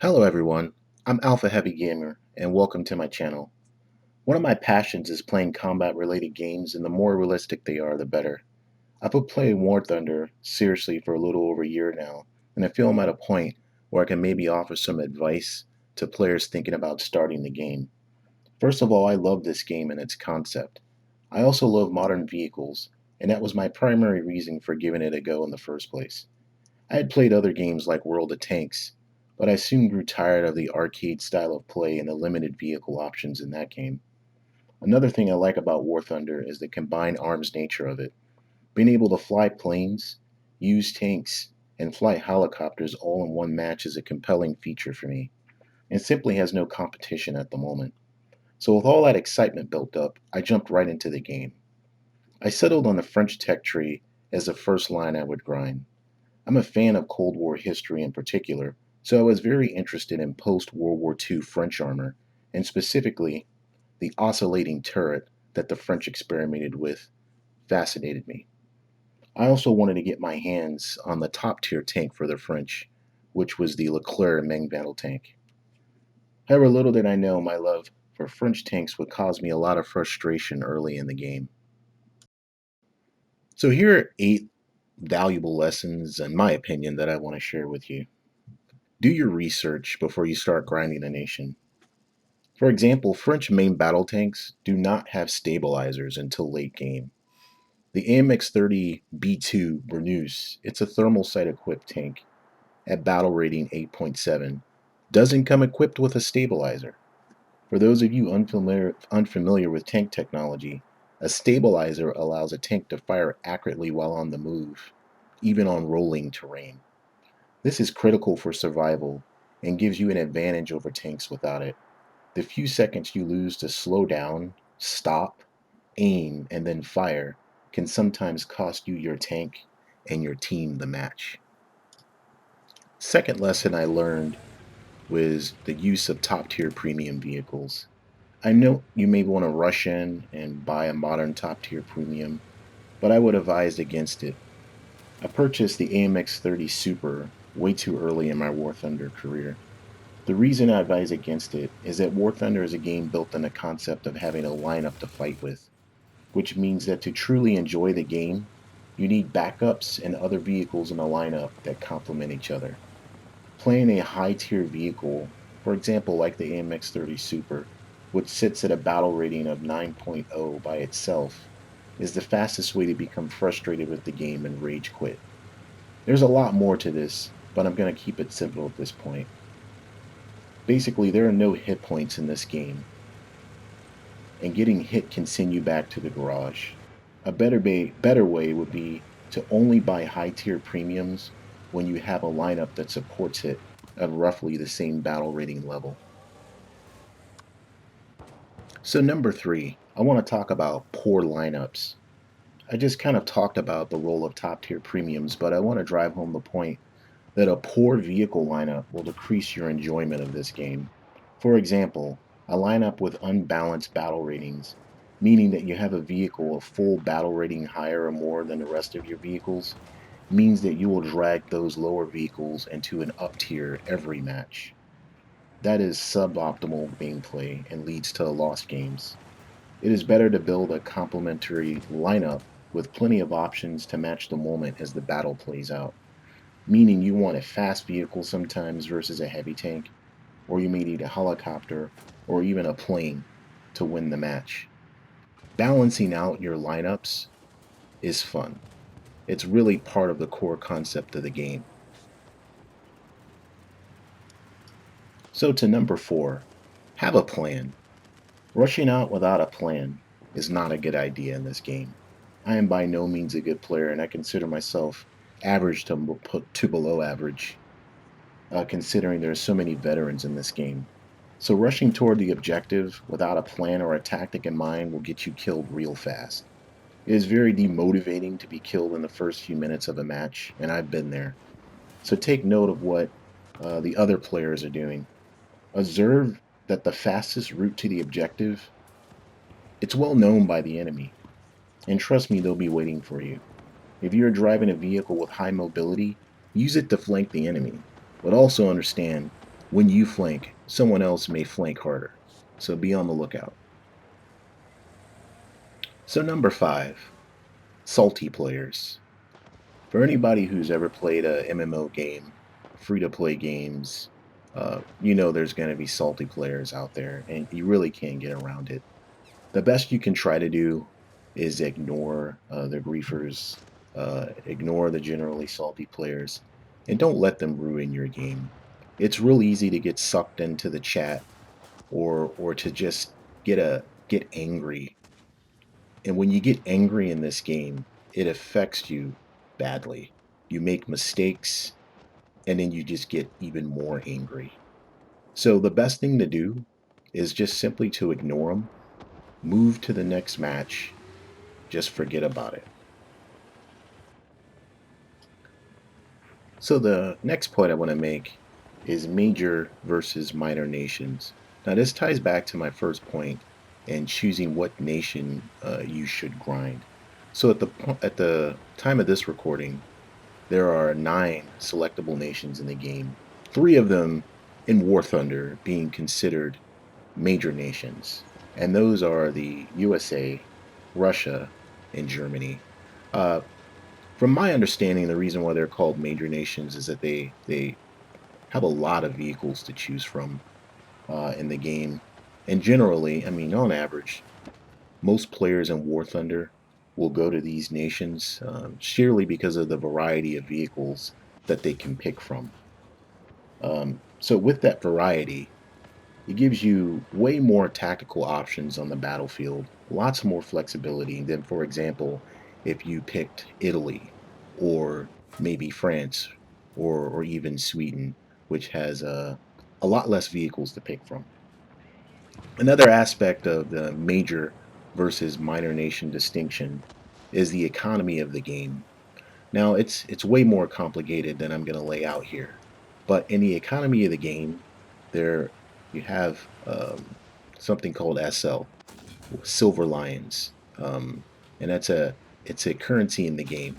Hello everyone, I'm Alpha Heavy Gamer and welcome to my channel. One of my passions is playing combat related games, and the more realistic they are the better. I've been playing War Thunder seriously for a little over a year now, and I feel I'm at a point where I can maybe offer some advice to players thinking about starting the game. First of all, I love this game and its concept. I also love modern vehicles, and that was my primary reason for giving it a go in the first place. I had played other games like World of Tanks, but I soon grew tired of the arcade style of play and the limited vehicle options in that game. Another thing I like about War Thunder is the combined arms nature of it. Being able to fly planes, use tanks, and fly helicopters all in one match is a compelling feature for me, and simply has no competition at the moment. So, with all that excitement built up, I jumped right into the game. I settled on the French tech tree as the first line I would grind. I'm a fan of Cold War history in particular, so I was very interested in post World War II French armor, and specifically the oscillating turret that the French experimented with fascinated me. I also wanted to get my hands on the top tier tank for the French, which was the Leclerc Meng battle tank. However, little did I know my love for French tanks would cause me a lot of frustration early in the game. So, here are 8 valuable lessons, in my opinion, that I want to share with you. Do your research before you start grinding a nation. For example, French main battle tanks do not have stabilizers until late game. The AMX-30 B2 Bernus, it's a thermal sight equipped tank at battle rating 8.7, doesn't come equipped with a stabilizer. For those of you unfamiliar with tank technology, a stabilizer allows a tank to fire accurately while on the move, even on rolling terrain. This is critical for survival and gives you an advantage over tanks without it. The few seconds you lose to slow down, stop, aim, and then fire can sometimes cost you your tank and your team the match. Second lesson I learned was the use of top tier premium vehicles. I know you may want to rush in and buy a modern top tier premium, but I would advise against it. I purchased the AMX 30 Super way too early in my War Thunder career. The reason I advise against it is that War Thunder is a game built on the concept of having a lineup to fight with, which means that to truly enjoy the game, you need backups and other vehicles in a lineup that complement each other. Playing a high tier vehicle, for example, like the AMX 30 Super, which sits at a battle rating of 9.0 by itself, is the fastest way to become frustrated with the game and rage quit. There's a lot more to this, but I'm going to keep it simple at this point. Basically, there are no hit points in this game, and getting hit can send you back to the garage. A better way would be to only buy high tier premiums when you have a lineup that supports it at roughly the same battle rating level. So, number 3, I want to talk about poor lineups. I just kind of talked about the role of top tier premiums, but I want to drive home the point that a poor vehicle lineup will decrease your enjoyment of this game. For example, a lineup with unbalanced battle ratings, meaning that you have a vehicle of full battle rating higher or more than the rest of your vehicles, means that you will drag those lower vehicles into an up tier every match. That is suboptimal gameplay and leads to lost games. It is better to build a complementary lineup with plenty of options to match the moment as the battle plays out, meaning you want a fast vehicle sometimes versus a heavy tank, or you may need a helicopter or even a plane to win the match. Balancing out your lineups is fun. It's really part of the core concept of the game. So, to number 4, have a plan. Rushing out without a plan is not a good idea in this game. I am by no means a good player, and I consider myself average to below average, considering there are so many veterans in this game. So, rushing toward the objective without a plan or a tactic in mind will get you killed real fast. It is very demotivating to be killed in the first few minutes of a match, and I've been there. So, take note of what the other players are doing. Observe that the fastest route to the objective, it's well known by the enemy, and trust me, they'll be waiting for you. If you're driving a vehicle with high mobility, use it to flank the enemy, but also understand When you flank, someone else may flank harder. So be on the lookout. So number 5, salty players. For anybody who's ever played a MMO game, free-to-play games, you know there's going to be salty players out there, and you really can't get around it. The best you can try to do is ignore the griefers, ignore the generally salty players, and don't let them ruin your game. It's real easy to get sucked into the chat or to just get angry. And when you get angry in this game, it affects you badly. You make mistakes and then you just get even more angry. So the best thing to do is just simply to ignore them, move to the next match, just forget about it. So the next point I want to make is major versus minor nations. Now this ties back to my first point and choosing what nation you should grind. So at the time of this recording, there are 9 selectable nations in the game. 3 of them in War Thunder being considered major nations, and those are the USA, Russia, and Germany. Uh, from my understanding, the reason why they're called major nations is that they have a lot of vehicles to choose from in the game, and generally, I mean, on average, most players in War Thunder will go to these nations sheerly because of the variety of vehicles that they can pick from. So with that variety, it gives you way more tactical options on the battlefield, lots more flexibility than, for example, if you picked Italy or maybe France or even Sweden, which has a lot less vehicles to pick from. Another aspect of the major versus minor nation distinction is the economy of the game. Now, it's way more complicated than I'm going to lay out here, but in the economy of the game, there you have something called SL, Silver Lions, and it's a currency in the game.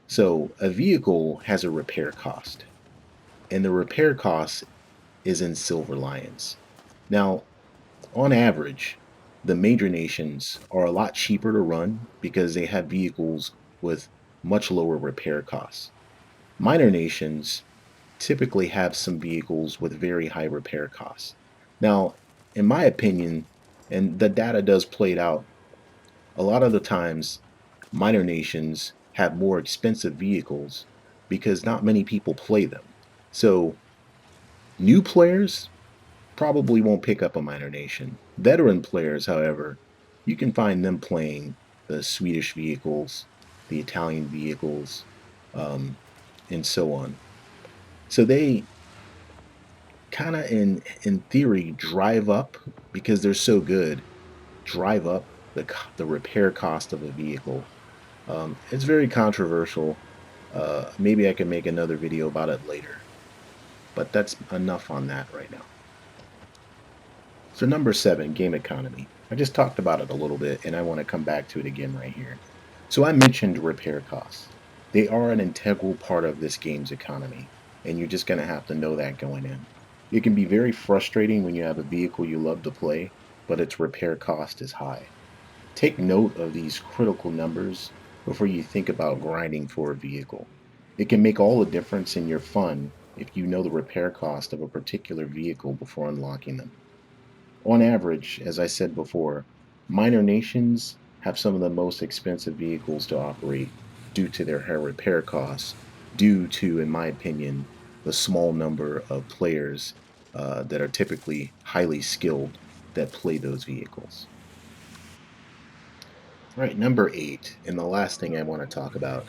So a vehicle has a repair cost, and the repair cost is in Silver Lions. Now, on average, the major nations are a lot cheaper to run because they have vehicles with much lower repair costs. Minor nations typically have some vehicles with very high repair costs. Now, in my opinion, and the data does play it out, a lot of the times minor nations have more expensive vehicles because not many people play them. So, new players probably won't pick up a minor nation. Veteran players, however, you can find them playing the Swedish vehicles, the Italian vehicles, um, and so on. So they kind of, in theory, drive up because they're so good. Drive up the repair cost of a vehicle. It's very controversial. Maybe I can make another video about it later. But that's enough on that right now. So number 7, game economy. I just talked about it a little bit and I want to come back to it again right here. So I mentioned repair costs. They are an integral part of this game's economy, and you're just going to have to know that going in. It can be very frustrating when you have a vehicle you love to play, but its repair cost is high. Take note of these critical numbers before you think about grinding for a vehicle. It can make all the difference in your fun if you know the repair cost of a particular vehicle before unlocking them. On average, as I said before, minor nations have some of the most expensive vehicles to operate due to their high repair costs, due to, in my opinion, the small number of players that are typically highly skilled that play those vehicles. All right, number 8, and the last thing I want to talk about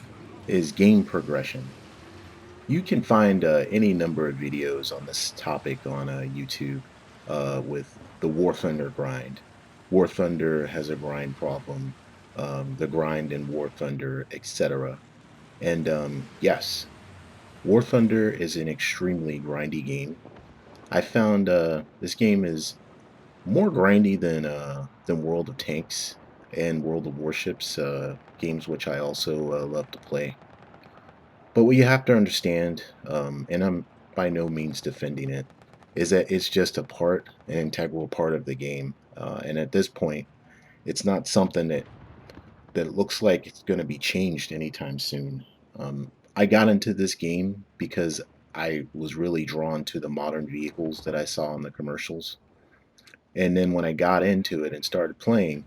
is game progression. You can find any number of videos on this topic on YouTube with the War Thunder grind. War Thunder has a grind problem, the grind in War Thunder, etc. And yes, War Thunder is an extremely grindy game. I found this game is more grindy than World of Tanks and World of Warships, games which I also love to play. But what you have to understand, and by no means defending it. Is that it's just an integral part of the game. And at this point, it's not something that it looks like it's going to be changed anytime soon. I got into this game because I was really drawn to the modern vehicles that I saw in the commercials. And then when I got into it and started playing,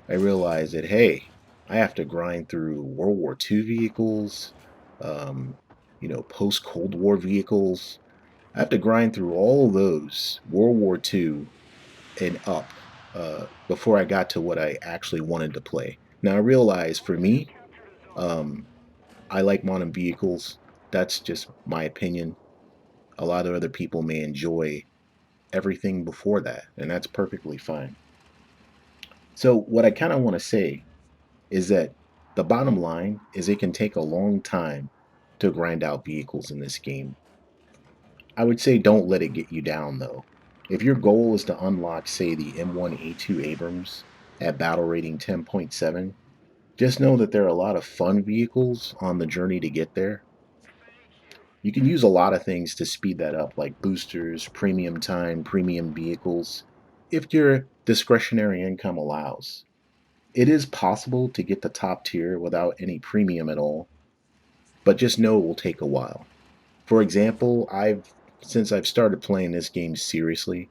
I realized that, hey, I have to grind through World War II vehicles, um, post Cold War vehicles. I have to grind through all of those World War II and up before I got to what I actually wanted to play. Now I realize for me, um, I like modern vehicles. That's just my opinion. A lot of other people may enjoy everything before that, and that's perfectly fine. So, what I kind of want to say is that the bottom line is it can take a long time to grind out vehicles in this game. I would say don't let it get you down though. If your goal is to unlock, say, the M1A2 Abrams at battle rating 10.7, just know that there are a lot of fun vehicles on the journey to get there. You can use a lot of things to speed that up, like boosters, premium time, premium vehicles, if your discretionary income allows. It is possible to get the top tier without any premium at all, but just know it will take a while. For example, since I've started playing this game seriously,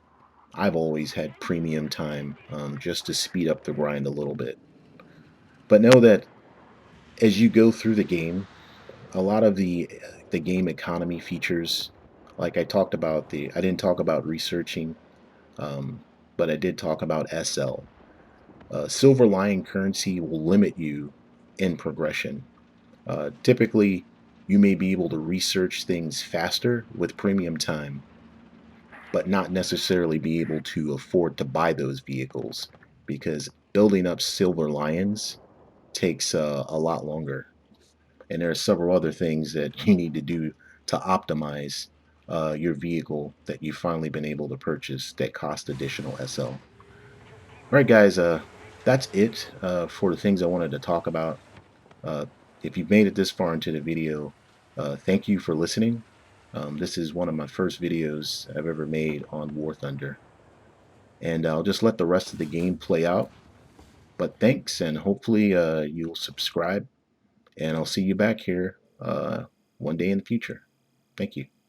I've always had premium time just to speed up the grind a little bit. But know that as you go through the game, a lot of the game economy features, like I didn't talk about researching, um, but I did talk about SL. Silver Lion currency will limit you in progression. Typically, you may be able to research things faster with premium time, but not necessarily be able to afford to buy those vehicles because building up Silver Lions takes a lot longer. And there are several other things that you need to do to optimize your vehicle that you've finally been able to purchase that cost additional SL. All right, guys, that's it for the things I wanted to talk about. Uh, if you've made it this far into the video, thank you for listening. This is one of my first videos I've ever made on War Thunder. And I'll just let the rest of the game play out. But thanks, and hopefully you'll subscribe, and I'll see you back here one day in the future. Thank you.